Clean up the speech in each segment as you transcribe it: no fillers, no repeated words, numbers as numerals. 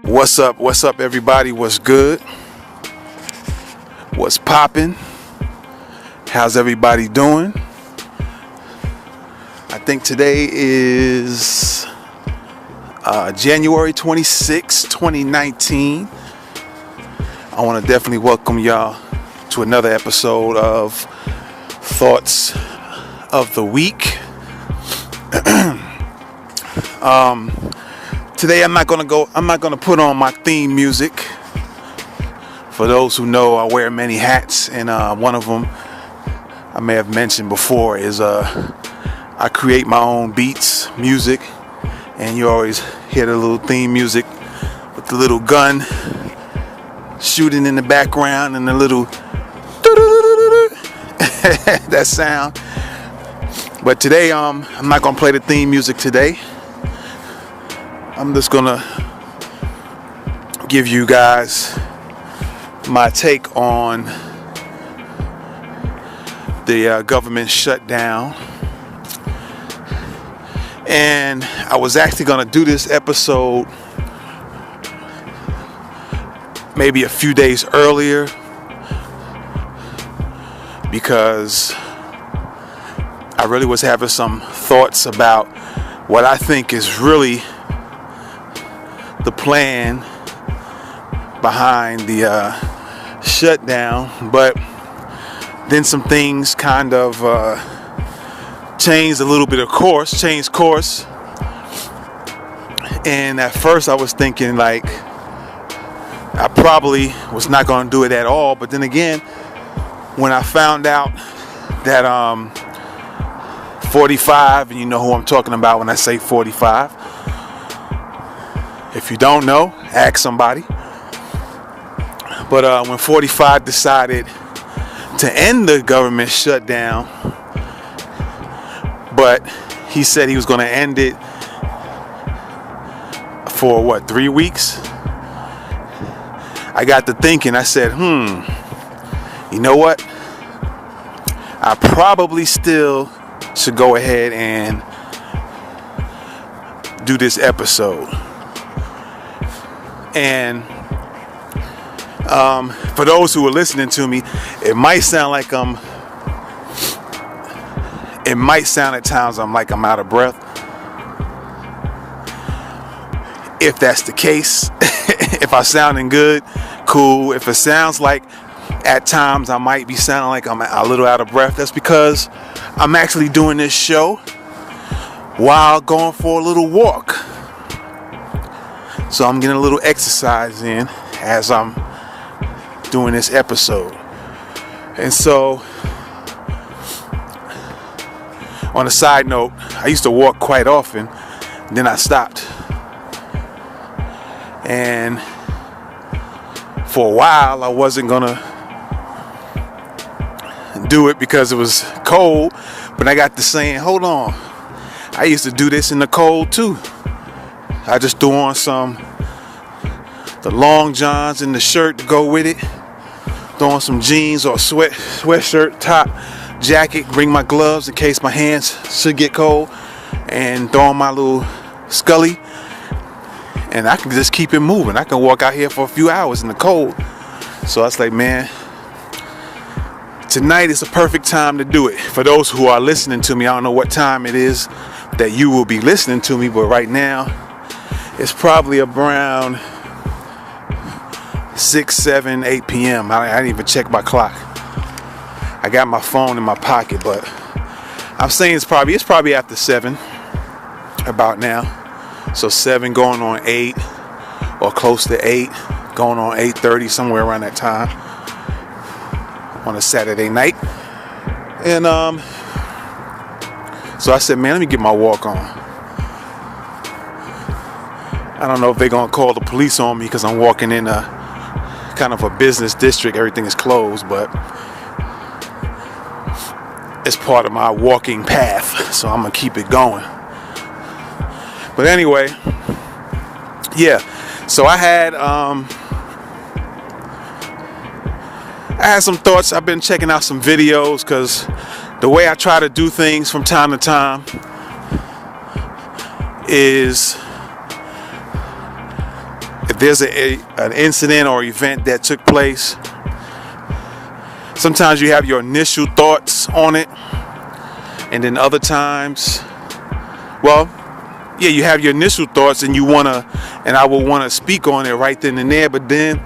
What's up everybody? What's good? What's poppin'? How's everybody doing? I think today is January 26, 2019. I want to definitely welcome y'all to another episode of Thoughts of the Week. Today I'm not gonna put on my theme music. For those who know, I wear many hats, and one of them I may have mentioned before is I create my own beats, music, and you always hear the little theme music with the little gun shooting in the background and the little that sound. But today I'm not gonna play the theme music today. I'm just gonna give you guys my take on the government shutdown. And I was actually gonna do this episode maybe a few days earlier because I really was having some thoughts about what I think is really the plan behind the shutdown, but then some things kind of changed course. And at first I was thinking like I probably was not going to do it at all, but then again, when I found out that 45, and you know who I'm talking about when I say 45. If you don't know, ask somebody. But when 45 decided to end the government shutdown, but he said he was going to end it for 3 weeks? I got to thinking, I said, you know what? I probably still should go ahead and do this episode. And for those who are listening to me, it might sound at times I'm out of breath. If that's the case, if I'm sounding good, cool. If it sounds like at times I might be sounding like I'm a little out of breath, that's because I'm actually doing this show while going for a little walk. So I'm getting a little exercise in as I'm doing this episode. And so, on a side note, I used to walk quite often, then I stopped. And for a while, I wasn't gonna do it because it was cold, but I got to saying, hold on, I used to do this in the cold too. I just threw on the long johns and the shirt to go with it. Throw on some jeans or sweatshirt, top, jacket, bring my gloves in case my hands should get cold, and throw on my little scully. And I can just keep it moving. I can walk out here for a few hours in the cold. So I was like, man, tonight is the perfect time to do it. For those who are listening to me, I don't know what time it is that you will be listening to me, but right now, it's probably around 6, 7, 8 p.m. I didn't even check my clock. I got my phone in my pocket, but I'm saying it's probably after 7 about now. So 7 going on 8 or close to 8 going on 8:30, somewhere around that time on a Saturday night. And so I said, man, let me get my walk on. I don't know if they're going to call the police on me because I'm walking in a kind of a business district. Everything is closed, but it's part of my walking path, so I'm going to keep it going. But anyway, yeah, so I had some thoughts. I've been checking out some videos because the way I try to do things from time to time is if there's an incident or event that took place, sometimes you have your initial thoughts on it, and then other times, well, yeah, you have your initial thoughts and I will want to speak on it right then and there, but then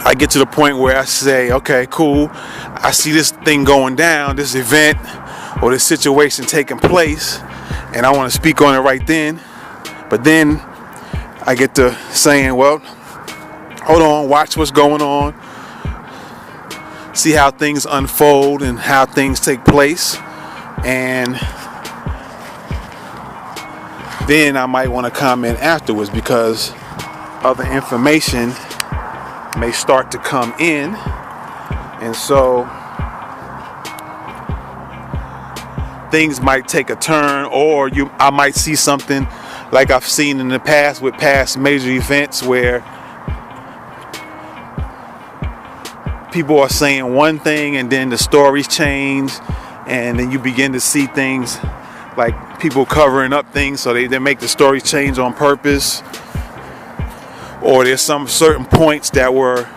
I get to the point where I say, okay, cool, I see this thing going down, this event or this situation taking place, and I want to speak on it right then. But then I get to saying, well, hold on, watch what's going on, see how things unfold and how things take place, and then I might want to comment afterwards, because other information may start to come in, and so things might take a turn, or I might see something like I've seen in the past with past major events where people are saying one thing and then the stories change, and then you begin to see things like people covering up things, so they make the stories change on purpose, or there's some certain points that were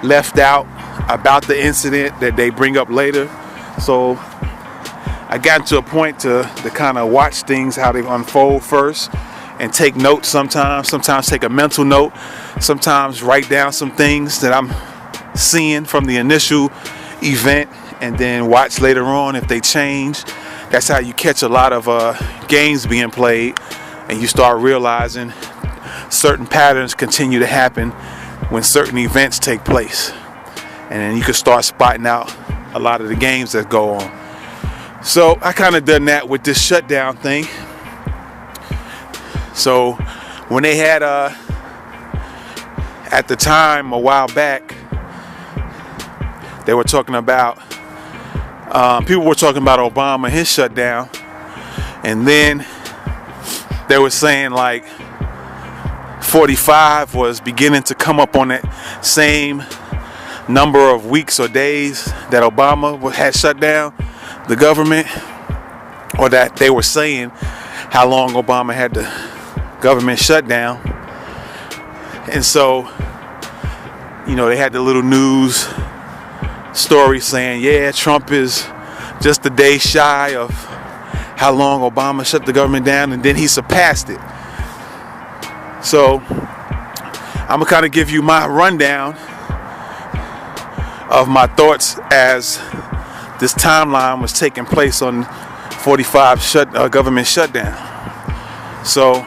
left out about the incident that they bring up later. So I got to a point to kind of watch things, how they unfold first, and take notes sometimes take a mental note, sometimes write down some things that I'm seeing from the initial event, and then watch later on if they change. That's how you catch a lot of games being played, and you start realizing certain patterns continue to happen when certain events take place, and then you can start spotting out a lot of the games that go on. So I kind of done that with this shutdown thing. So when they had at the time a while back, they were talking about people were talking about Obama, his shutdown, and then they were saying like 45 was beginning to come up on that same number of weeks or days that Obama had shut down the government, or that they were saying how long Obama had the government shut down. And so, they had the little news story saying, yeah, Trump is just a day shy of how long Obama shut the government down, and then he surpassed it. So I'm gonna kind of give you my rundown of my thoughts as this timeline was taking place on 45 government shutdown. So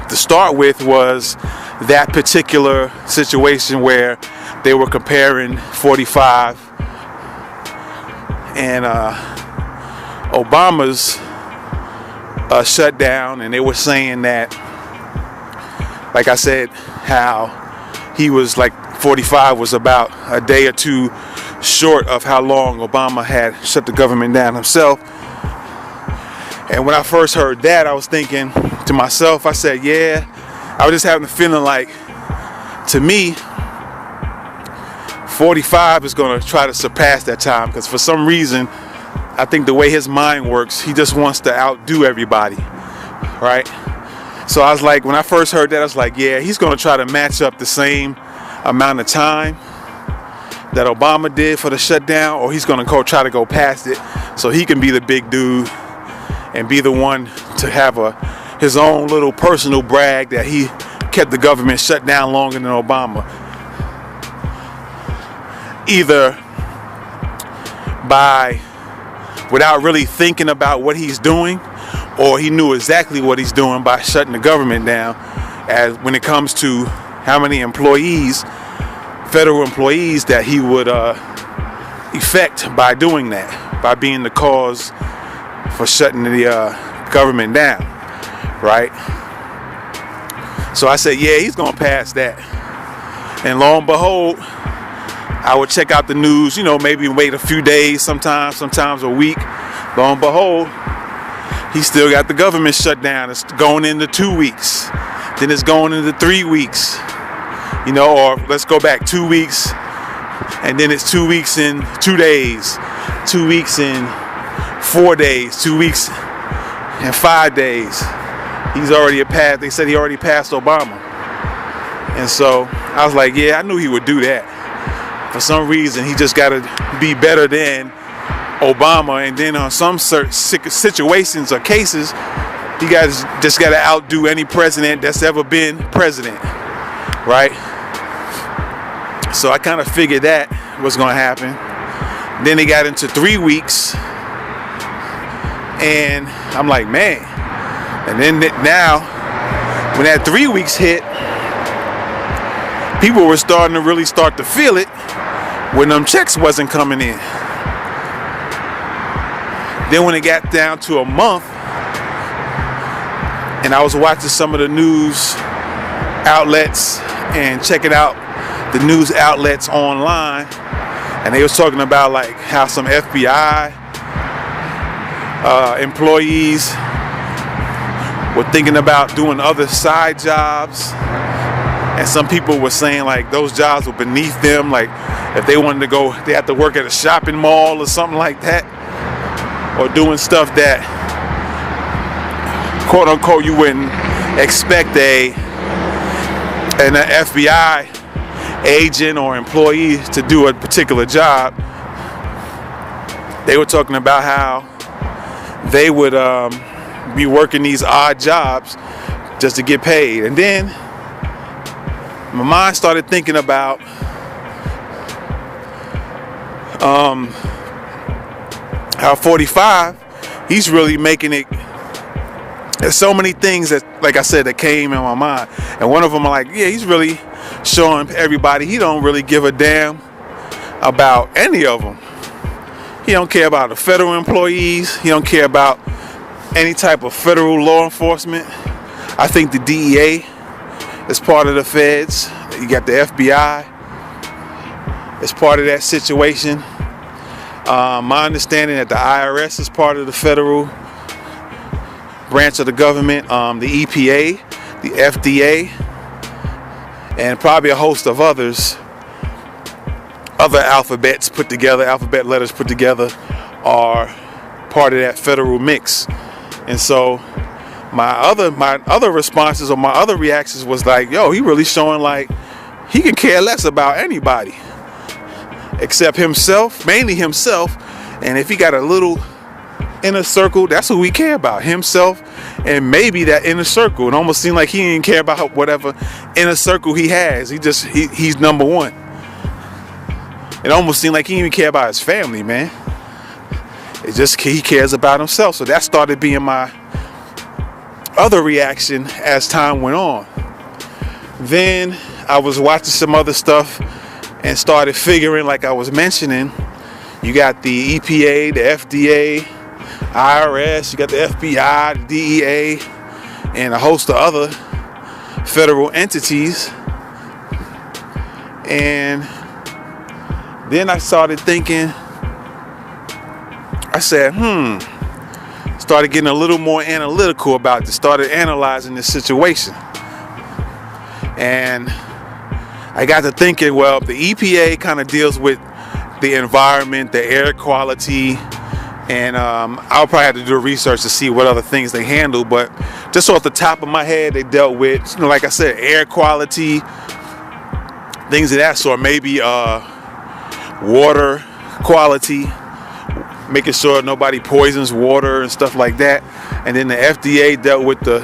to start with was that particular situation where they were comparing 45 and Obama's shutdown, and they were saying that, like I said, how he was like 45 was about a day or two short of how long Obama had shut the government down himself. And when I first heard that, I was thinking to myself, I said, yeah, I was just having a feeling like, to me, 45 is going to try to surpass that time, because for some reason, I think the way his mind works, he just wants to outdo everybody, right? So I was like, when I first heard that, I was like, yeah, he's going to try to match up the same amount of time that Obama did for the shutdown, or he's going to try to go past it so he can be the big dude and be the one to have his own little personal brag that he kept the government shut down longer than Obama. Either without really thinking about what he's doing, or he knew exactly what he's doing by shutting the government down, as when it comes to how many employees, federal employees, that he would affect by doing that, by being the cause for shutting the government down, right? So I said, yeah, he's gonna pass that. And lo and behold, I would check out the news, maybe wait a few days, sometimes a week. Lo and behold, he still got the government shut down. It's going into 2 weeks. Then it's going into 3 weeks. Or let's go back 2 weeks, and then it's 2 weeks in 2 days, 2 weeks in 4 days, 2 weeks in 5 days. They said he already passed Obama. And so I was like, yeah, I knew he would do that. For some reason, he just got to be better than Obama. And then on some situations or cases, he just got to outdo any president that's ever been president, right? So I kind of figured that was going to happen. Then they got into 3 weeks. And I'm like, man. And then now, when that 3 weeks hit, people were starting to really start to feel it when them checks wasn't coming in. Then when it got down to a month, and I was watching some of the news outlets and checking out the news outlets online, and they was talking about like how some FBI employees were thinking about doing other side jobs, and some people were saying like those jobs were beneath them, like if they wanted to go, they had to work at a shopping mall or something like that, or doing stuff that quote unquote you wouldn't expect an FBI agent or employee to do a particular job. They were talking about how they would be working these odd jobs just to get paid. And then my mind started thinking about how 45, he's really making it. There's so many things that, like I said, that came in my mind. And one of them, I'm like, yeah, he's really showing everybody he don't really give a damn about any of them. He don't care about the federal employees. He don't care about any type of federal law enforcement. I think the DEA is part of the feds. You got the FBI as part of that situation. My understanding that the IRS is part of the federal branch of the government, the EPA, the FDA, and probably a host of other alphabet letters put together are part of that federal mix. And so my other responses or my other reactions was like, yo, he really showing like he can care less about anybody except himself, mainly himself. And if he got a little inner circle, that's who we care about, himself and maybe that inner circle. It almost seemed like he didn't care about whatever inner circle he has. He's number one. It almost seemed like he didn't even care about his family, man. It just, he cares about himself. So that started being my other reaction as time went on. Then I was watching some other stuff and started figuring, like I was mentioning, you got the EPA, the FDA, IRS, you got the FBI, the DEA, and a host of other federal entities. And then I started thinking, I said, started getting a little more analytical about this, started analyzing this situation. And I got to thinking, well, the EPA kind of deals with the environment, the air quality, and I'll probably have to do research to see what other things they handle, but just off the top of my head, they dealt with, like I said, air quality, things of that sort, maybe water quality, making sure nobody poisons water and stuff like that. And then the FDA dealt with the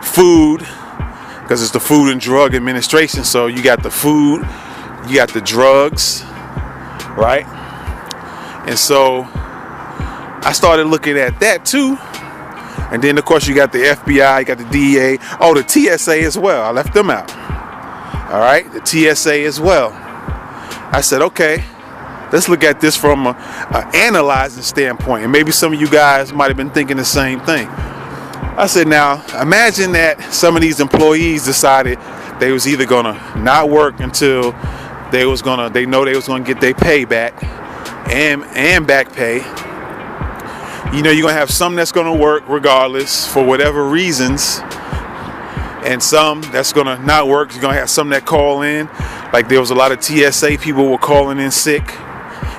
food, because it's the Food and Drug Administration. So you got the food, you got the drugs, right? And so I started looking at that too. And then of course you got the FBI, you got the DEA, the TSA as well. I left them out. All right, the TSA as well. I said, okay, let's look at this from an analyzing standpoint. And maybe some of you guys might have been thinking the same thing. I said, now, imagine that some of these employees decided they was either going to not work until they know they was going to get their pay back and back pay. You know, you're going to have some that's going to work regardless for whatever reasons. And some that's going to not work. You're going to have some that call in. Like there was a lot of TSA people were calling in sick,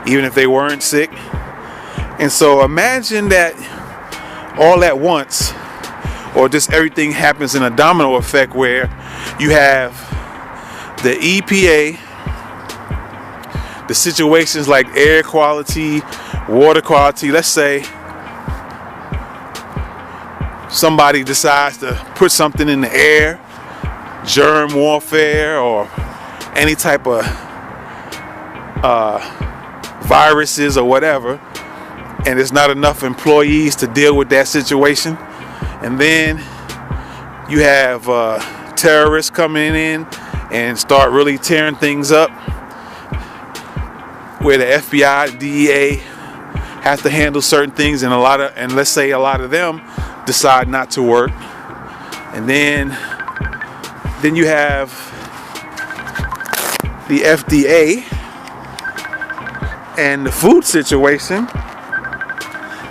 even if they weren't sick. And so imagine that all at once, or just everything happens in a domino effect where you have the EPA, the situations like air quality, water quality. Let's say somebody decides to put something in the air, germ warfare or any type of viruses or whatever, and there's not enough employees to deal with that situation. And then you have terrorists coming in and start really tearing things up, where the FBI, DEA have to handle certain things, and let's say a lot of them decide not to work. And then you have the FDA and the food situation.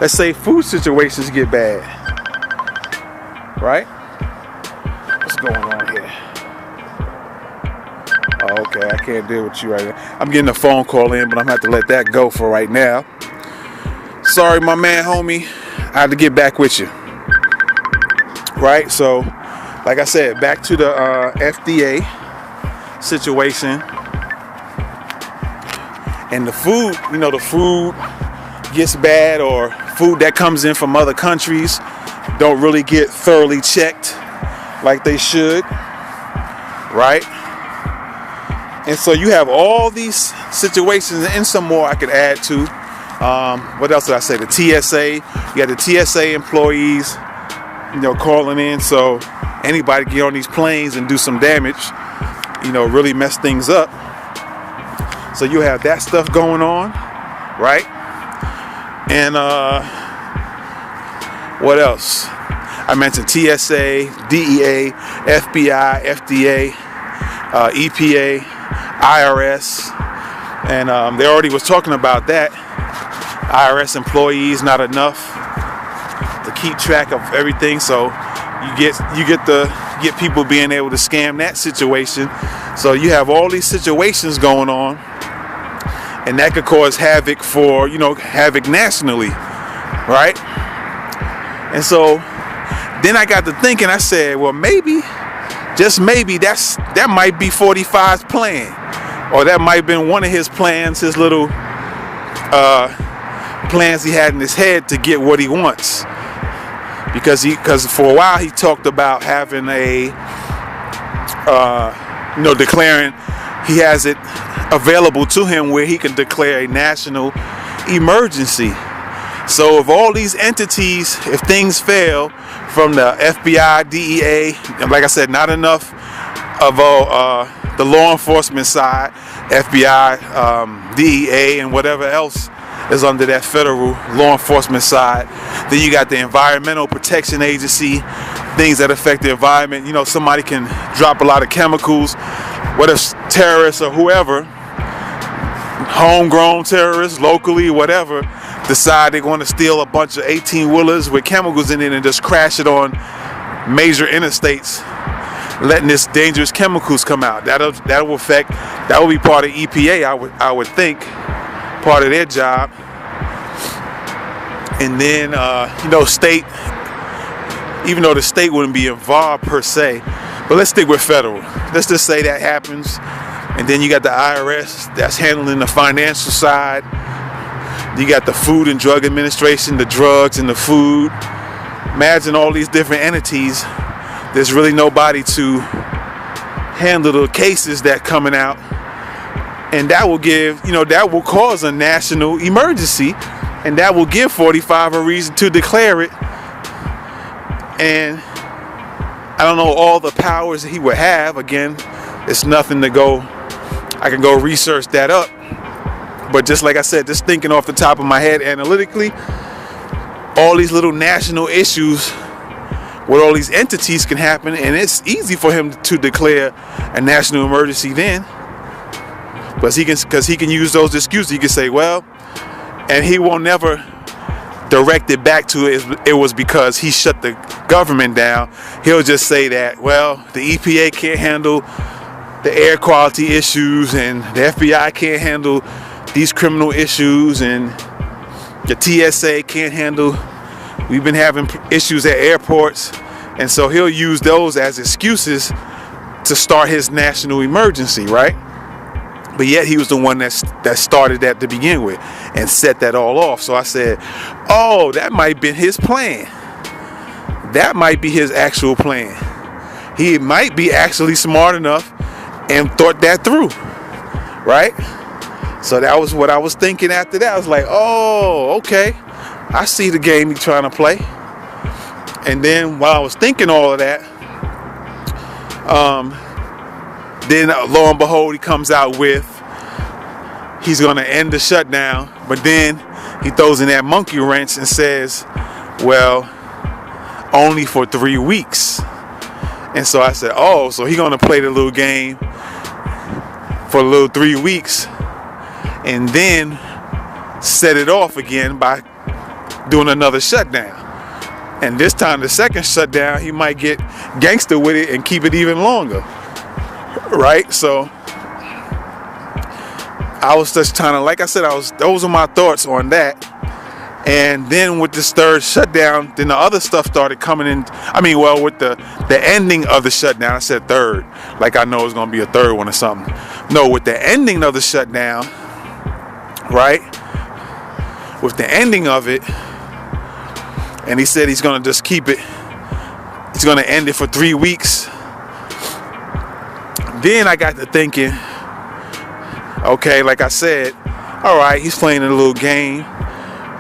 Let's say food situations get bad, right? What's going on here? Oh, okay, I can't deal with you right now. I'm getting a phone call in, but I'm gonna have to let that go for right now. Sorry, my man, homie. I had to get back with you. Right? So, like I said, back to the FDA situation. And the food, the food gets bad, or food that comes in from other countries don't really get thoroughly checked like they should, right? And so you have all these situations, and some more I could add to. What else did I say? The TSA. You got the TSA employees, calling in, so anybody get on these planes and do some damage, really mess things up. So you have that stuff going on, right? And what else? I mentioned TSA, DEA, FBI, FDA, EPA, IRS, and they already was talking about that. IRS employees not enough to keep track of everything, so you get people being able to scam that situation. So you have all these situations going on, and that could cause havoc havoc nationally, right? And so then I got to thinking, I said, well, maybe, just maybe, that might be 45's plan, or that might have been one of his plans, his little plans he had in his head to get what he wants. Because for a while he talked about having declaring he has it available to him where he can declare a national emergency. So if all these entities, if things fail from the FBI, DEA, and like I said, not enough of the law enforcement side, FBI, DEA, and whatever else is under that federal law enforcement side. Then you got the Environmental Protection Agency, things that affect the environment. Somebody can drop a lot of chemicals. What if terrorists or whoever, homegrown terrorists, locally, whatever, decide they're going to steal a bunch of 18-wheelers with chemicals in it and just crash it on major interstates, letting this dangerous chemicals come out? That will be part of EPA, I would think, part of their job. And then state, even though the state wouldn't be involved per se, but let's stick with federal. Let's just say that happens, and then you got the IRS that's handling the financial side. You got the Food and Drug Administration, the drugs and the food. Imagine all these different entities. There's really nobody to handle the cases that coming out, and that will cause a national emergency, and that will give 45 a reason to declare it. And I don't know all the powers that he would have. Again, it's nothing to go. I can go research that up. But just like I said, just thinking off the top of my head analytically, all these little national issues with all these entities can happen, and it's easy for him to declare a national emergency then. Because he can use those excuses. He can say, well, and he will never direct it back to it was because he shut the government down. He'll just say that, well, the EPA can't handle the air quality issues, and the FBI can't handle these criminal issues, and the TSA can't handle We've been having issues at airports, and so he'll use those as excuses to start his national emergency, right? But yet he was the one that started that to begin with and set that all off. So I said, oh, that might have been his plan. That might be his actual plan. He might be actually smart enough and thought that through, right? So that was what I was thinking after that. I was like, oh, okay. I see the game he's trying to play. And then while I was thinking all of that, then lo and behold, he comes out with he's going to end the shutdown. But then he throws in that monkey wrench and says, well, only for 3 weeks. And so I said, oh, so he's going to play the little game for a little 3 weeks and then set it off again by doing another shutdown. And this time, the second shutdown, he might get gangster with it and keep it even longer. Right? So I was just trying to, like I said, those are my thoughts on that. And then with this third shutdown, then the other stuff started coming in. I mean, well, with the ending of the shutdown, I said third, like I know it's going to be a third one or something. No, with the ending of the shutdown, right? With the ending of it, and he said he's going to just keep it, he's going to end it for 3 weeks. Then I got to thinking, okay, like I said, all right, he's playing a little game.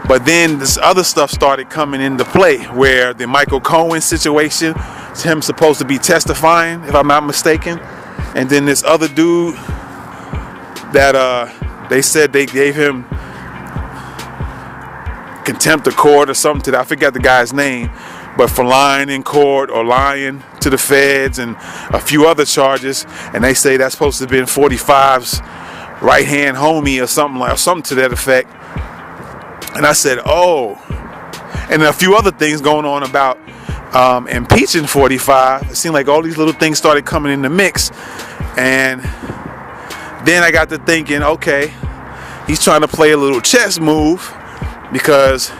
But then this other stuff started coming into play, where the Michael Cohen situation, it's him supposed to be testifying, if I'm not mistaken. And then this other dude that they said they gave him contempt of court or something to that. I forget the guy's name, but for lying in court or lying to the feds and a few other charges. And they say that's supposed to have been 45's right-hand homie or something to that effect. And I said, oh, and a few other things going on about impeaching 45. It seemed like all these little things started coming in the mix. And then I got to thinking, okay, he's trying to play a little chess move because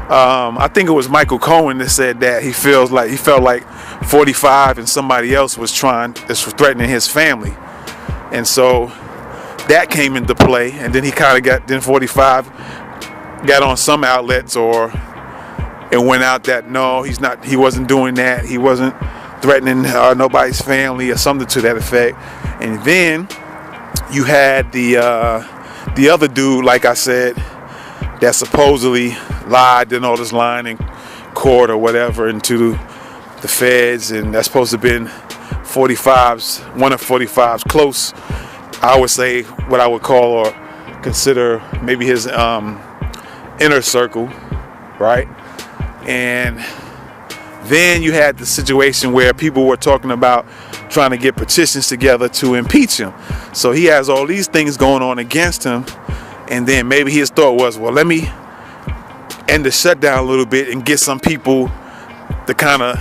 I think it was Michael Cohen that said that he felt like 45 and somebody else was threatening his family. And so that came into play, and then he kind of then 45 got on some outlets and went out that no, he wasn't doing that, he wasn't threatening nobody's family or something to that effect. And then you had the other dude, like I said, that supposedly lied and all this lying in court or whatever into the feds, and that's supposed to have been one of 45's close, I would say, what I would call or consider maybe his inner circle, right? And then you had the situation where people were talking about trying to get petitions together to impeach him. So he has all these things going on against him, and then maybe his thought was, well, let me end the shutdown a little bit and get some people to kind of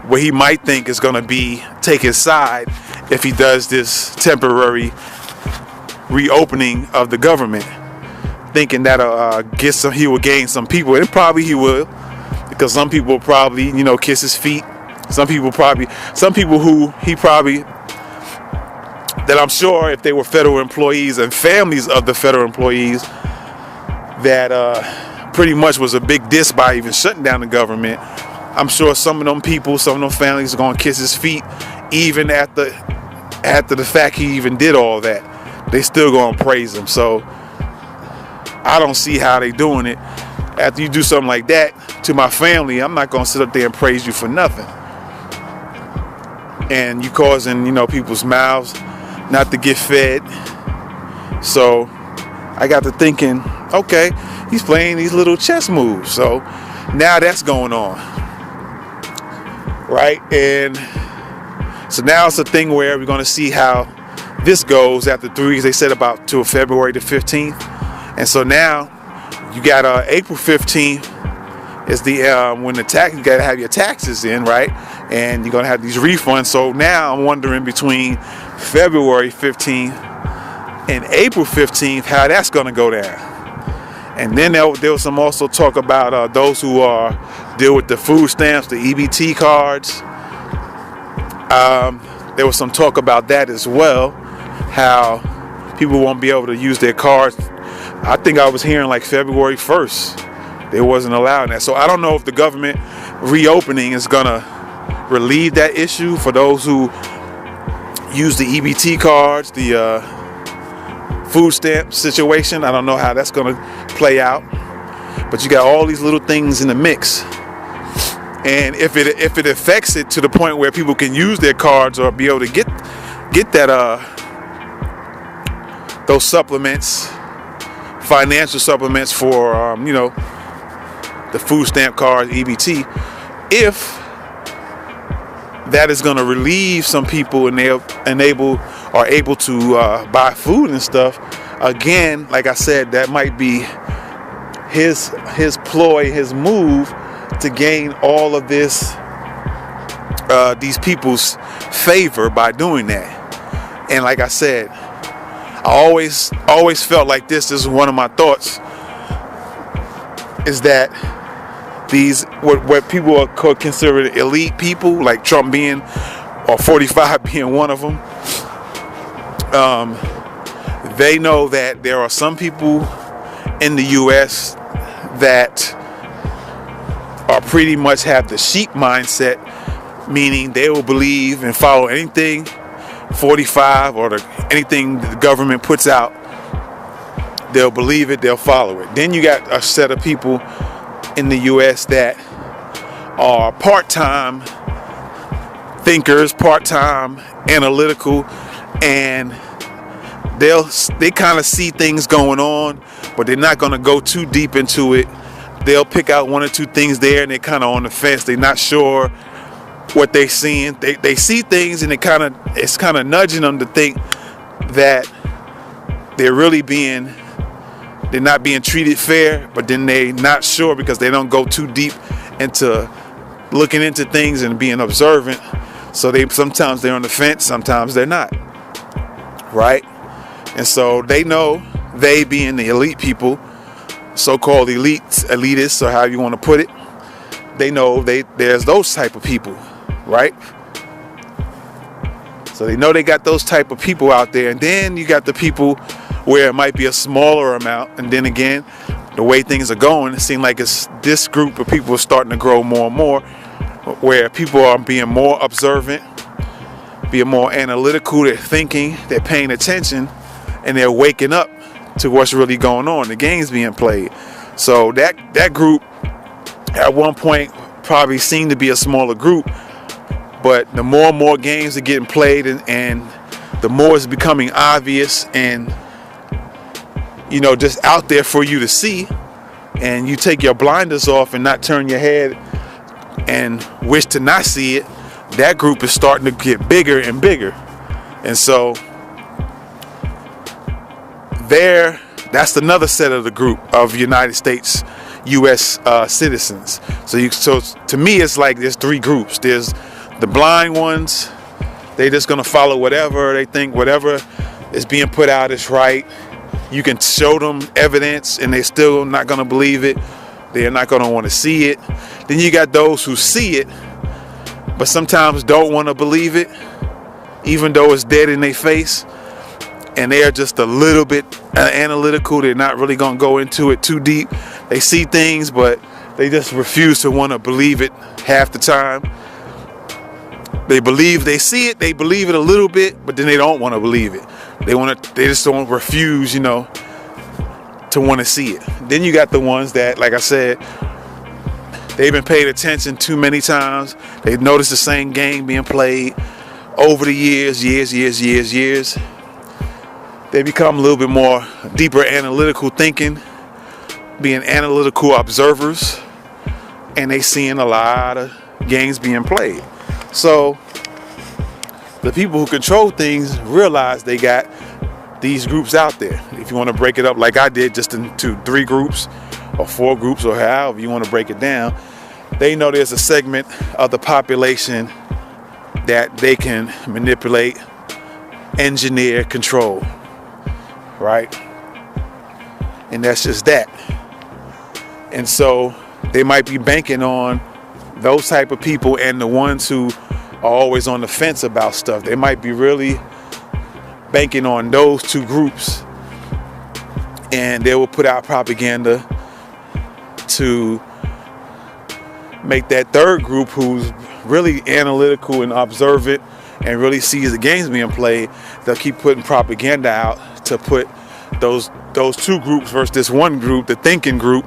where he might think is going to take his side if he does this temporary reopening of the government, thinking that he will gain some people. And probably he will, because some people probably, kiss his feet. Some people who he probably, that I'm sure if they were federal employees and families of the federal employees, that pretty much was a big diss by even shutting down the government. I'm sure some of them people, some of them families are going to kiss his feet even after the fact he even did all that. They still going to praise him. So I don't see how they doing it. After you do something like that to my family, I'm not going to sit up there and praise you for nothing. And you causing, people's mouths not to get fed. So I got to thinking, okay, he's playing these little chess moves. So now that's going on. Right? And so now it's a thing where we're going to see how this goes after 3 weeks. They said about till February the 15th. And so now you got April 15th is the when you got to have your taxes in, right? And you're going to have these refunds. So now I'm wondering between February 15th and April 15th how that's going to go down. And then there was some also talk about those who deal with the food stamps, the EBT cards. There was some talk about that as well, how people won't be able to use their cards. I think I was hearing like February 1st, they wasn't allowing that. So I don't know if the government reopening is gonna relieve that issue for those who use the EBT cards, the food stamp situation. I don't know how that's gonna play out, but you got all these little things in the mix. And if it affects it to the point where people can use their cards or be able to get that those supplements, financial supplements for the food stamp card, EBT, if that is going to relieve some people and they're able to buy food and stuff, again, like I said, that might be his ploy, his move to gain all of this, these people's favor by doing that. And like I said, I always felt like this is one of my thoughts, is that these what people could consider elite people, like Trump being, or 45 being one of them, they know that there are some people in the U.S. that are pretty much have the sheep mindset, meaning they will believe and follow anything 45 or anything the government puts out. They'll believe it, they'll follow it. Then you got a set of people in the U.S. that are part-time thinkers, part-time analytical, and they kind of see things going on, but they're not going to go too deep into it. They'll pick out one or two things there, and they're kind of on the fence. They're not sure what they're seeing. They see things, and it's kind of nudging them to think that they're not being treated fair, but then they're not sure because they don't go too deep into looking into things and being observant. So sometimes they're on the fence, sometimes they're not, right? And so they know, they being the elite people, so-called elitists, or however you want to put it, they know there's those type of people, right? So they know they got those type of people out there. And then you got the people where it might be a smaller amount, and then again, the way things are going, it seems like it's this group of people are starting to grow more and more, where people are being more observant, being more analytical, they're thinking, they're paying attention, and they're waking up to what's really going on, the game's being played. So that group at one point probably seemed to be a smaller group, but the more and more games are getting played, and the more it's becoming obvious and just out there for you to see, and you take your blinders off and not turn your head and wish to not see it, that group is starting to get bigger and bigger. And so that's another set of the group of United States, U.S. Citizens. So to me, it's like there's three groups. There's the blind ones. They're just going to follow whatever they think, whatever is being put out is right. You can show them evidence and they're still not going to believe it. They're not going to want to see it. Then you got those who see it, but sometimes don't want to believe it, even though it's dead in their face. And they're just a little bit analytical. They're not really going to go into it too deep. They see things, but they just refuse to want to believe it half the time. They see it, they believe it a little bit, but then they don't want to believe it. They just don't refuse, to want to see it. Then you got the ones that, like I said, they've been paid attention too many times. They've noticed the same game being played over the years. They become a little bit more deeper analytical thinking, being analytical observers, and they seeing a lot of games being played. So the people who control things realize they got these groups out there. If you want to break it up like I did, just into 3 groups or 4 groups or however you want to break it down, they know there's a segment of the population that they can manipulate, engineer, control, right? And that's just that. And so they might be banking on those type of people and the ones who are always on the fence about stuff. They might be really banking on those two groups, and they will put out propaganda to make that third group, who's really analytical and observant and really sees the games being played, they'll keep putting propaganda out to put those two groups versus this one group, the thinking group,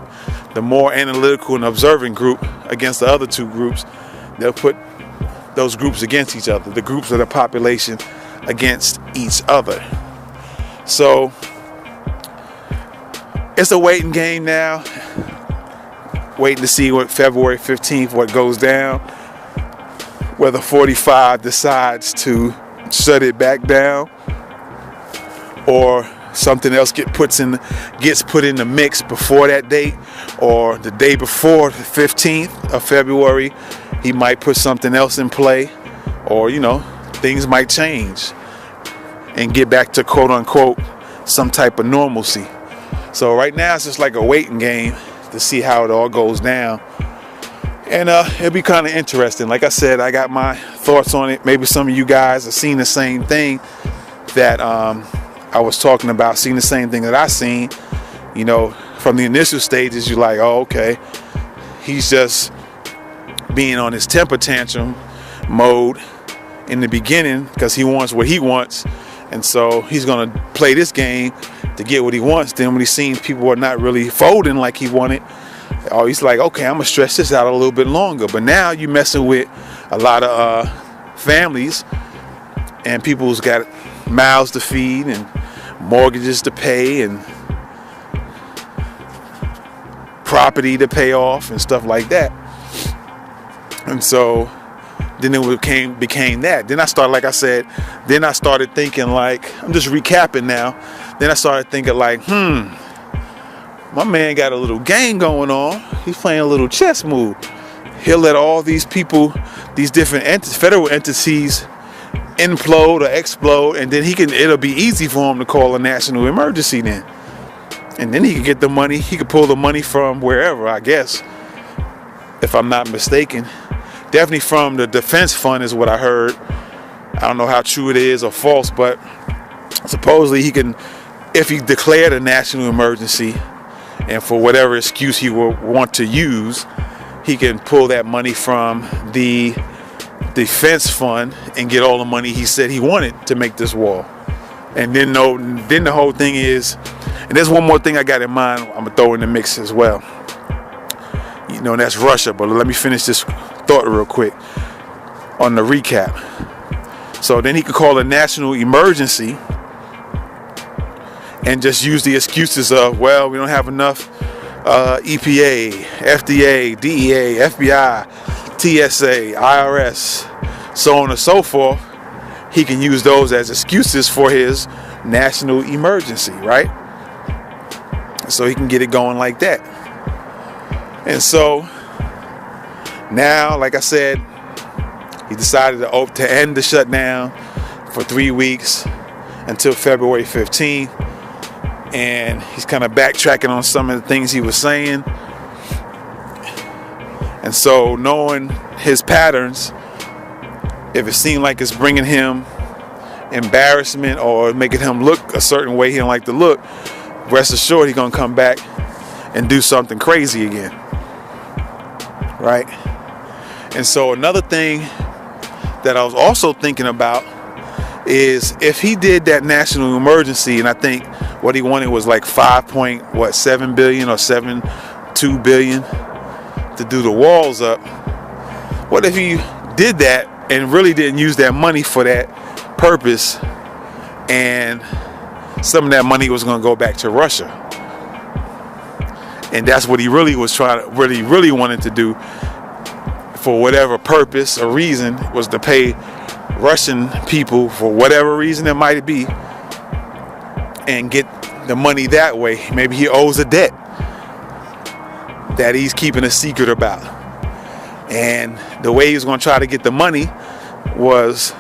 the more analytical and observant group, against the other two groups. They'll put those groups against each other, the groups of the population against each other. So it's a waiting game now, waiting to see what February 15th, what goes down, whether 45 decides to shut it back down or something else gets put in the mix before that date, or the day before the 15th of February, he might put something else in play, or things might change and get back to quote unquote some type of normalcy. So right now it's just like a waiting game to see how it all goes down, and it'll be kind of interesting. Like I said, I got my thoughts on it. Maybe some of you guys have seen the same thing that I was talking about, seeing the same thing that I seen. From the initial stages, you're like, oh, okay, he's just being on his temper tantrum mode in the beginning because he wants what he wants, and so he's gonna play this game to get what he wants. Then when he's seen people are not really folding like he wanted, he's like, okay, I'm gonna stretch this out a little bit longer. But now you're messing with a lot of families and people who's got mouths to feed and mortgages to pay and property to pay off and stuff like that. And so then it became that. Then I started thinking, like, I'm just recapping now. Then I started thinking like, my man got a little game going on. He's playing a little chess move. He'll let all these people, these different federal entities implode or explode, and then it'll be easy for him to call a national emergency then. And then he can get the money. He could pull the money from wherever, I guess, if I'm not mistaken. Definitely from the defense fund is what I heard. I don't know how true it is or false, but supposedly he can, if he declared a national emergency and for whatever excuse he will want to use, he can pull that money from the defense fund and get all the money he said he wanted to make this wall. And then the whole thing is, and there's one more thing I got in mind I'm gonna throw in the mix as well. And that's Russia. But let me finish this thought real quick on the recap. So then he could call a national emergency and just use the excuses of, well, we don't have enough EPA, FDA, DEA, FBI, TSA, IRS, so on and so forth. He can use those as excuses for his national emergency, right? So he can get it going like that. And so now, like I said, he decided to end the shutdown for 3 weeks until February 15th. And he's kind of backtracking on some of the things he was saying. And so knowing his patterns, if it seemed like it's bringing him embarrassment or making him look a certain way he don't like to look, rest assured he's going to come back and do something crazy again. Right? And so another thing that I was also thinking about is if he did that national emergency, and I think what he wanted was like 5.7 billion or 7.2 billion to do the walls up. What if he did that and really didn't use that money for that purpose, and some of that money was going to go back to Russia? And that's what he really was really wanted to do, for whatever purpose or reason, was to pay Russian people for whatever reason it might be and get the money that way. Maybe he owes a debt that he's keeping a secret about. And the way he was going to try to get the money was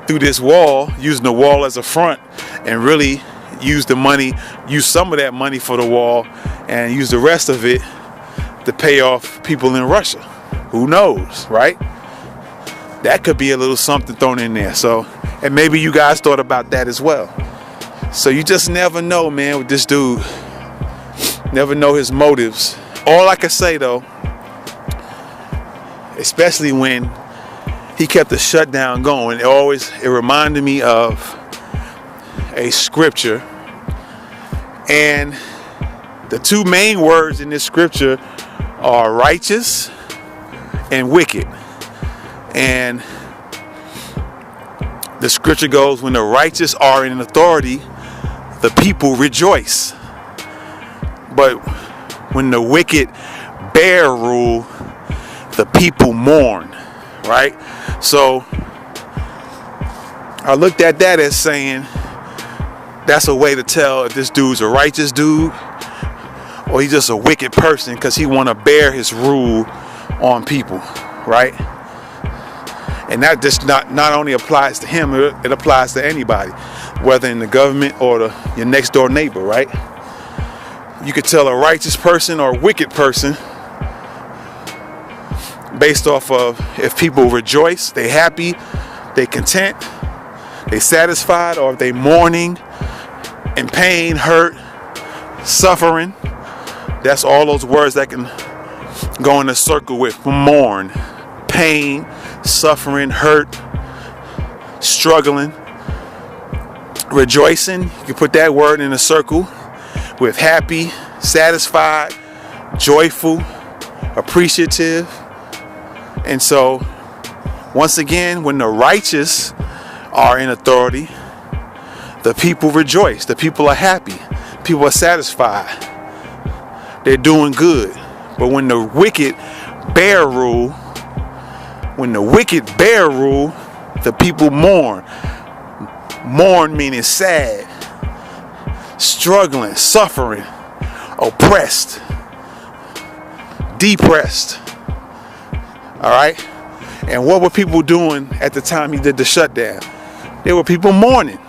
through this wall, using the wall as a front, and really use some of that money for the wall and use the rest of it to pay off people in Russia. Who knows, right? That could be a little something thrown in there. So, and maybe you guys thought about that as well. So you just never know, man, with this dude. Never know his motives. All I can say though, especially when he kept the shutdown going, it reminded me of a scripture. And the two main words in this scripture are righteous and wicked. And the scripture goes, when the righteous are in authority, the people rejoice. But when the wicked bear rule, the people mourn, right? So I looked at that as saying that's a way to tell if this dude's a righteous dude or he's just a wicked person because he want to bear his rule on people, right? And that just not only applies to him, it applies to anybody, whether in the government or your next door neighbor, right? You could tell a righteous person or a wicked person based off of if people rejoice, they happy, they content, they satisfied, or if they mourning, in pain, hurt, suffering. That's all those words that can go in a circle with mourn, pain, suffering, hurt, struggling, rejoicing. You can put that word in a circle with happy, satisfied, joyful, appreciative. And so, once again, when the righteous are in authority, the people rejoice. The people are happy. People are satisfied. They're doing good. But when the wicked bear rule, the people mourn. Mourn meaning sad, struggling, suffering, oppressed, depressed. All right? And what were people doing at the time he did the shutdown? There were people mourning.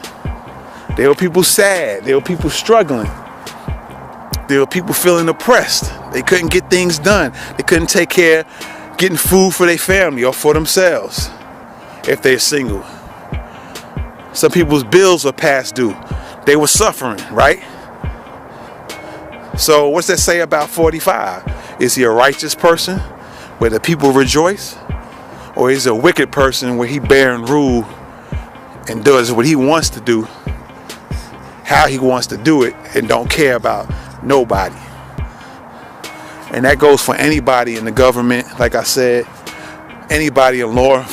There were people sad. There were people struggling. There were people feeling oppressed. They couldn't get things done. They couldn't take care of getting food for their family or for themselves if they're single. Some people's bills were past due. They were suffering, right? So what's that say about 45? Is he a righteous person where the people rejoice? Or is he a wicked person where he bearing rule and does what he wants to do, how he wants to do it, and don't care about nobody? And that goes for anybody in the government, like I said, anybody in law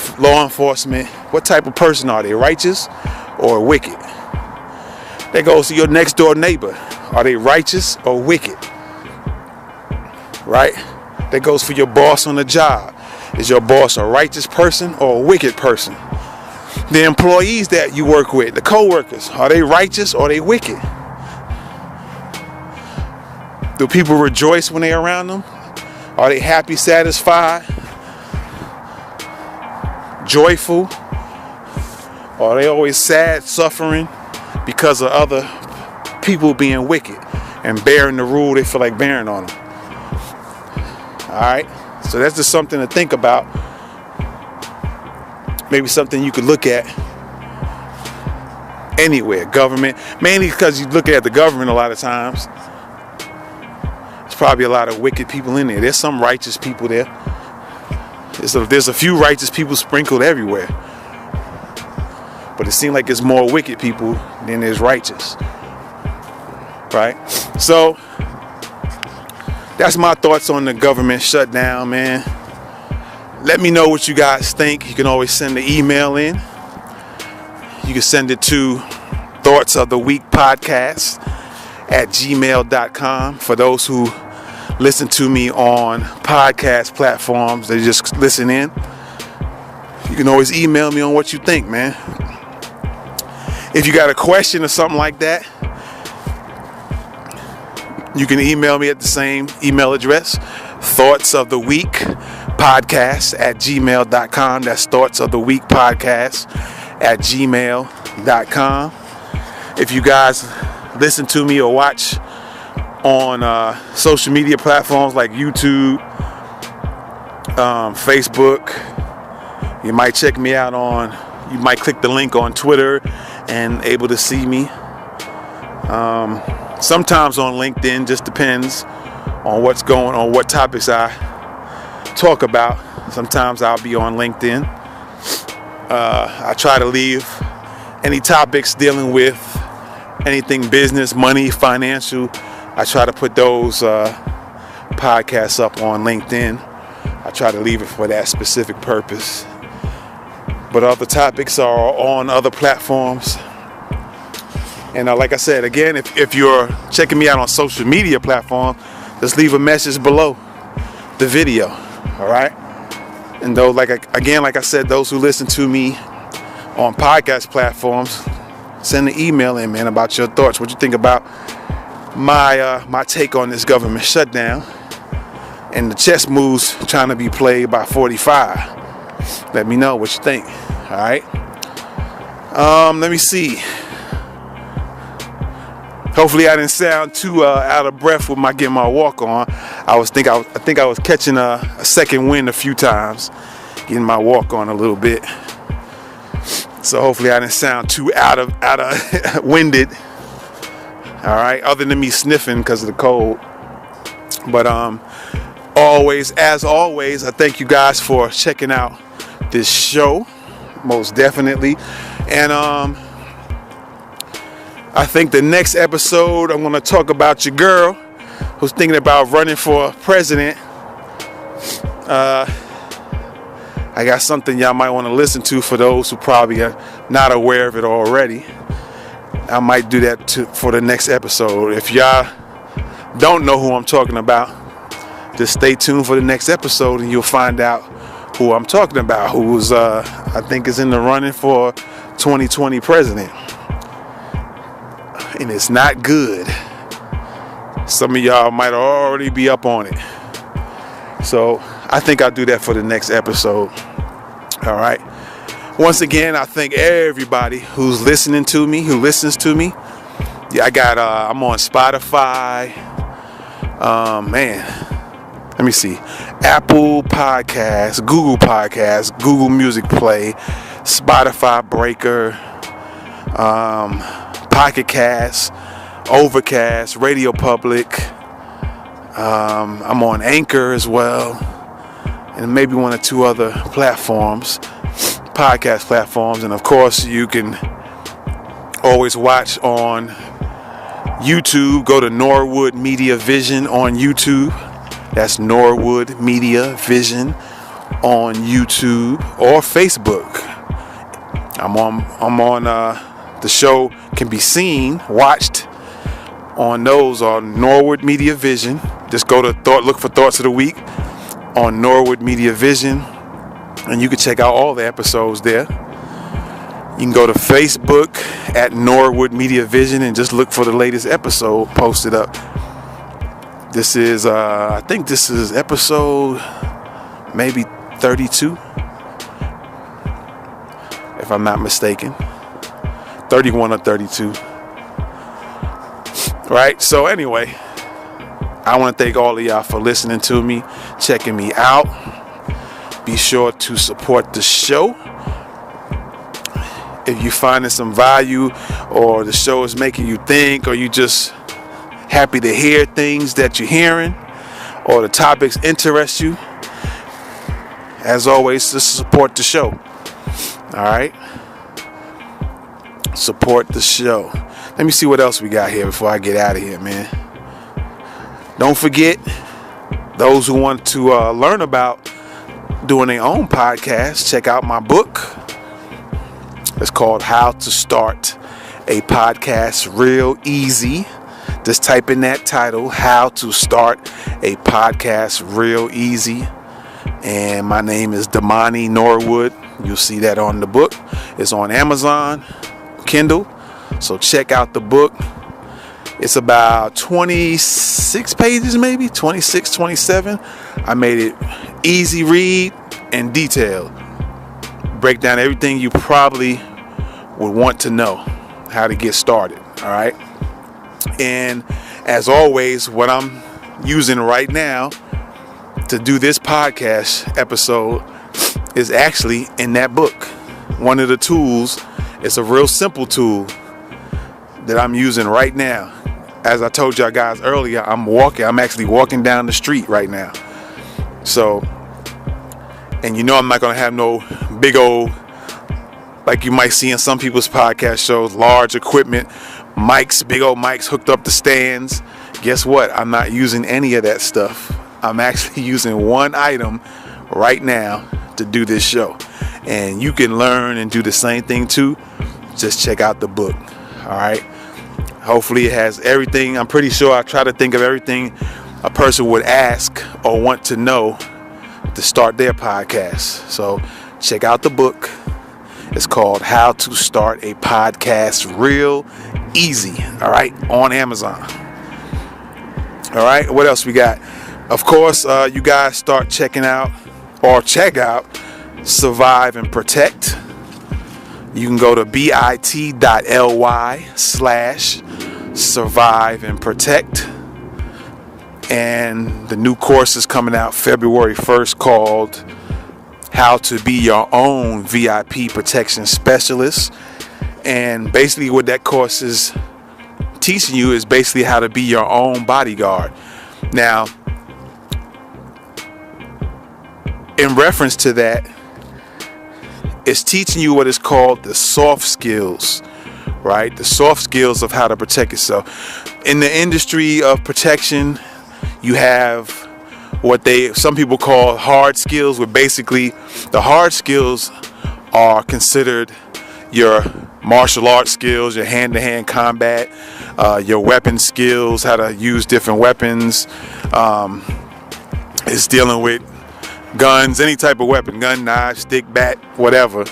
enforcement. What type of person are they, righteous or wicked? That goes to your next door neighbor. Are they righteous or wicked? Right? That goes for your boss on the job. Is your boss a righteous person or a wicked person? The employees that you work with, the co-workers, are they righteous or are they wicked? Do people rejoice when they're around them? Are they happy, satisfied, joyful? Or are they always sad, suffering because of other people being wicked and bearing the rule they feel like bearing on them? Alright? So that's just something to think about. Maybe something you could look at anywhere. Government. Mainly because you look at the government a lot of times. There's probably a lot of wicked people in there. There's some righteous people there. There's a few righteous people sprinkled everywhere. But it seems like there's more wicked people than there's righteous. Right? So that's my thoughts on the government shutdown, man. Let me know what you guys think. You can always send the email in. You can send it to thoughtsoftheweekpodcast@gmail.com. For those who listen to me on podcast platforms, they just listen in. You can always email me on what you think, man. If you got a question or something like that, you can email me at the same email address, thoughtsoftheweekpodcast@gmail.com. That's thoughtsoftheweekpodcast@gmail.com. If you guys listen to me or watch on social media platforms like YouTube, Facebook. You might check me out you might click the link on Twitter and able to see me. Sometimes on LinkedIn, just depends on what's going on, what topics I talk about. Sometimes I'll be on LinkedIn. I try to leave any topics dealing with anything business, money, financial. I try to put those podcasts up on LinkedIn. I try to leave it for that specific purpose. But other topics are on other platforms. And like I said, again, if you're checking me out on social media platforms, just leave a message below the video. All right. And though, like I said, those who listen to me on podcast platforms, send an email in, man, about your thoughts. What you think about my take on this government shutdown and the chess moves trying to be played by 45. Let me know what you think. All right. Let me see. Hopefully I didn't sound too out of breath with getting my walk on. I think I was catching a second wind a few times, getting my walk on a little bit. So hopefully I didn't sound too out of winded. All right, other than me sniffing because of the cold. But as always, I thank you guys for checking out this show, most definitely. And I think the next episode I'm going to talk about your girl who's thinking about running for president. I got something y'all might want to listen to for those who probably are not aware of it already. I might do that for the next episode. If y'all don't know who I'm talking about, just stay tuned for the next episode and you'll find out who I'm talking about, who's I think is in the running for 2020 president. And it's not good. Some of y'all might already be up on it. So I think I'll do that for the next episode. All right. Once again, I thank everybody who's listening to me, who listens to me. Yeah, I'm on Spotify. Let me see. Apple Podcasts, Google Music Play, Spotify Breaker, Pocket Cast, Overcast, Radio Public. I'm on Anchor as well, and maybe one or two other platforms, podcast platforms. And of course, you can always watch on YouTube. Go to Norwood Media Vision on YouTube. That's Norwood Media Vision on YouTube or Facebook. I'm on the show can be seen, watched on those on Norwood Media Vision. Just go to look for Thoughts of the Week on Norwood Media Vision, and you can check out all the episodes there. You can go to Facebook at Norwood Media Vision and just look for the latest episode posted up. This is, I think this is episode maybe 32, if I'm not mistaken. 31 or 32. Right? So anyway, I want to thank all of y'all for listening to me, checking me out. Be sure to support the show. If you're finding some value, or the show is making you think, or you just happy to hear things that you're hearing, or the topics interest you, as always, just support the show. All right? Support the show. Let me see what else we got here before I get out of here, man. Don't forget, those who want to learn about doing their own podcast, check out my book. It's called How to Start a Podcast Real Easy. Just type in that title, How to Start a Podcast Real Easy. And my name is Damani Norwood. You'll see that on the book. It's on Amazon Kindle, so check out the book. It's about 26 pages, maybe 26, 27. I made it easy read and detailed. Break down everything you probably would want to know how to get started. All right. And As always, what I'm using right now to do this podcast episode is actually in that book. One of the tools, it's a real simple tool that I'm using right now. As I told y'all guys earlier, I'm actually walking down the street right now. So, and I'm not going to have no big old, like you might see in some people's podcast shows, large equipment, mics, big old mics hooked up to stands. Guess what? I'm not using any of that stuff. I'm actually using one item right now to do this show. And you can learn and do the same thing too. Just check out the book. All right. Hopefully it has everything. I'm pretty sure I try to think of everything a person would ask or want to know to start their podcast. So check out the book. It's called How to Start a Podcast Real Easy. All right. On Amazon. All right. What else we got? Of course, you guys start check out Survive and Protect. You can go to bit.ly/survive and protect. And the new course is coming out February 1st called How to Be Your Own VIP Protection Specialist. And basically what that course is teaching you is basically how to be your own bodyguard. Now, in reference to that, it's teaching you what is called the soft skills, right? The soft skills of how to protect yourself. In the industry of protection, you have what some people call hard skills, where basically the hard skills are considered your martial arts skills, your hand-to-hand combat, your weapon skills, how to use different weapons. It's dealing with guns, any type of weapon, gun, knife, stick, bat, whatever.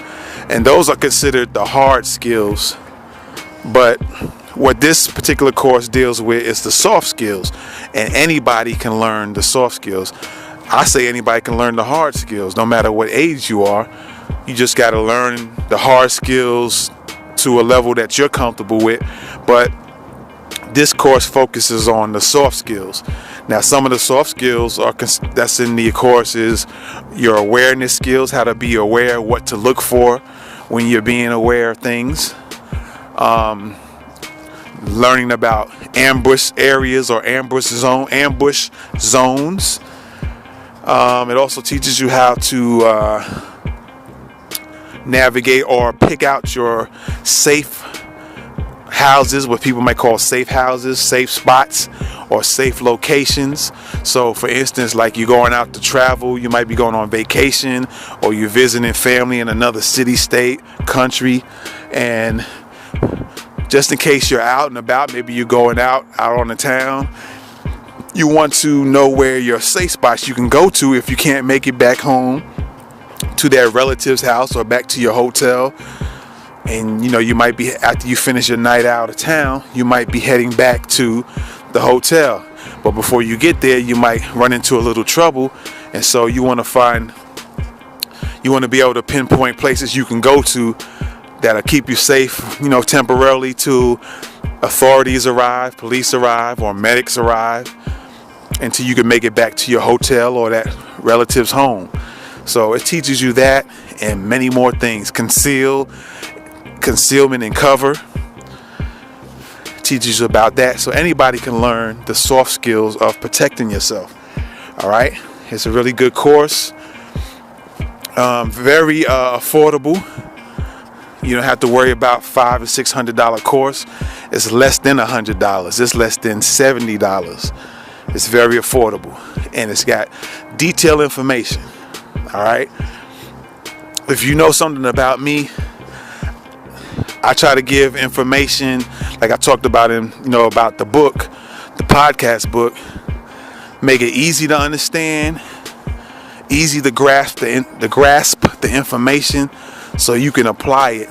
And those are considered the hard skills. But what this particular course deals with is the soft skills. And anybody can learn the soft skills. I say anybody can learn the hard skills, no matter what age you are. You just got to learn the hard skills to a level that you're comfortable with. But this course focuses on the soft skills. Now, some of the soft skills that's in the course is your awareness skills, how to be aware, what to look for when you're being aware of things. Learning about ambush areas or ambush zones. It also teaches you how to navigate or pick out your safe houses, what people might call safe houses, safe spots, or safe locations. So for instance, like you're going out to travel, you might be going on vacation, or you're visiting family in another city, state, country, and just in case you're out and about, maybe you're going out on the town, you want to know where your safe spots you can go to if you can't make it back home to that relative's house or back to your hotel. And you might be, after you finish your night out of town, you might be heading back to the hotel. But before you get there, you might run into a little trouble. And so you want to be able to pinpoint places you can go to that'll keep you safe, temporarily, till authorities arrive, police arrive, or medics arrive, until you can make it back to your hotel or that relative's home. So it teaches you that and many more things. Concealment and cover teaches you about that. So anybody can learn the soft skills of protecting yourself. All right. It's a really good course. Very affordable. You don't have to worry about $500 or $600 course. It's less than $100. It's less than $70. It's very affordable, and it's got detailed information. All right. If you know something about me, I try to give information, like I talked about about the book, the podcast book, make it easy to understand, easy to grasp the information, so you can apply it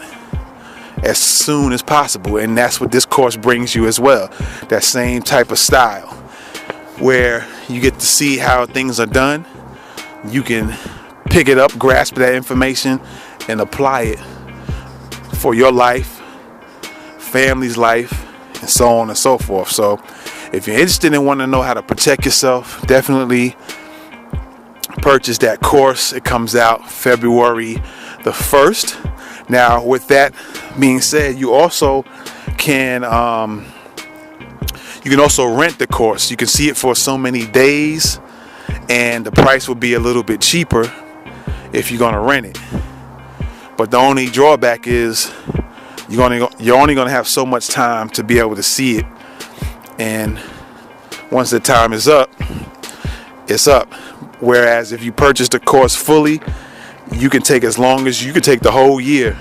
as soon as possible. And that's what this course brings you as well. That same type of style, where you get to see how things are done. You can pick it up, grasp that information, and apply it for your life, family's life, and so on and so forth. So if you're interested in wanting to know how to protect yourself, definitely purchase that course. It comes out February the 1st. Now, with that being said, you also can also rent the course. You can see it for so many days, and the price will be a little bit cheaper if you're going to rent it. But the only drawback is you're only going to have so much time to be able to see it, and once the time is up, it's up. Whereas if you purchase the course fully, you can take the whole year.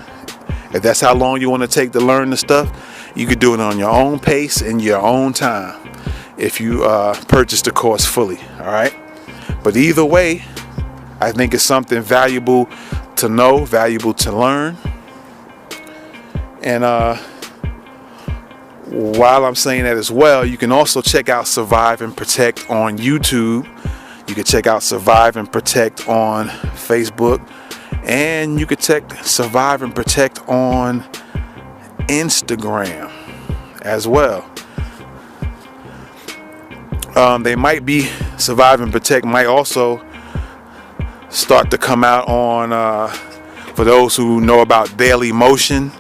If that's how long you want to take to learn the stuff, you could do it on your own pace and your own time if you purchase the course fully. All right. But either way, I think it's something valuable to know, valuable to learn. And while I'm saying that as well, you can also check out Survive and Protect on YouTube. You can check out Survive and Protect on Facebook. And you can check Survive and Protect on Instagram as well. Survive and Protect might also start to come out on, for those who know about Daily Motion.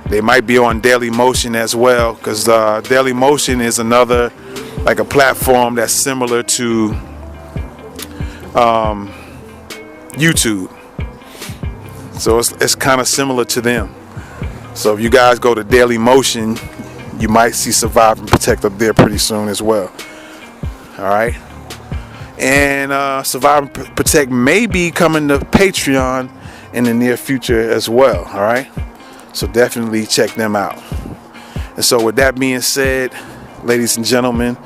They might be on Daily Motion as well, because Daily Motion is another, like a platform that's similar to YouTube. So it's kind of similar to them. So if you guys go to Daily Motion, you might see Survive and Protect up there pretty soon as well. All right. And Survive and Protect may be coming to Patreon in the near future as well. All right. So definitely check them out. And so with that being said, ladies and gentlemen,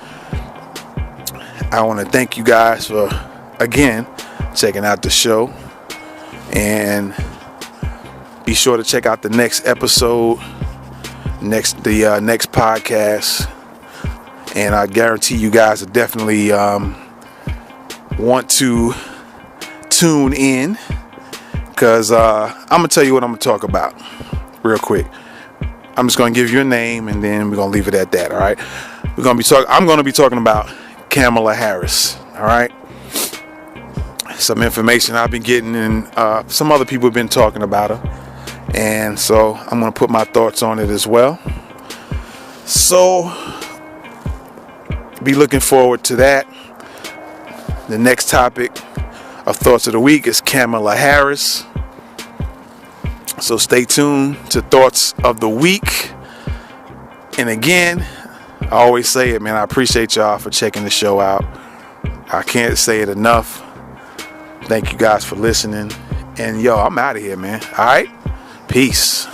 I want to thank you guys for, again, checking out the show. And be sure to check out the next episode, next podcast. And I guarantee you guys will definitely want to tune in, because I'm going to tell you what I'm going to talk about real quick. I'm just going to give you a name, and then we're going to leave it at that. All right. I'm going to be talking about Kamala Harris. All right. Some information I've been getting, and some other people have been talking about her. And so I'm going to put my thoughts on it as well. So be looking forward to that. The next topic of Thoughts of the Week is Kamala Harris. So stay tuned to Thoughts of the Week. And again, I always say it, man, I appreciate y'all for checking the show out. I can't say it enough. Thank you guys for listening. And yo, I'm out of here, man. All right? Peace.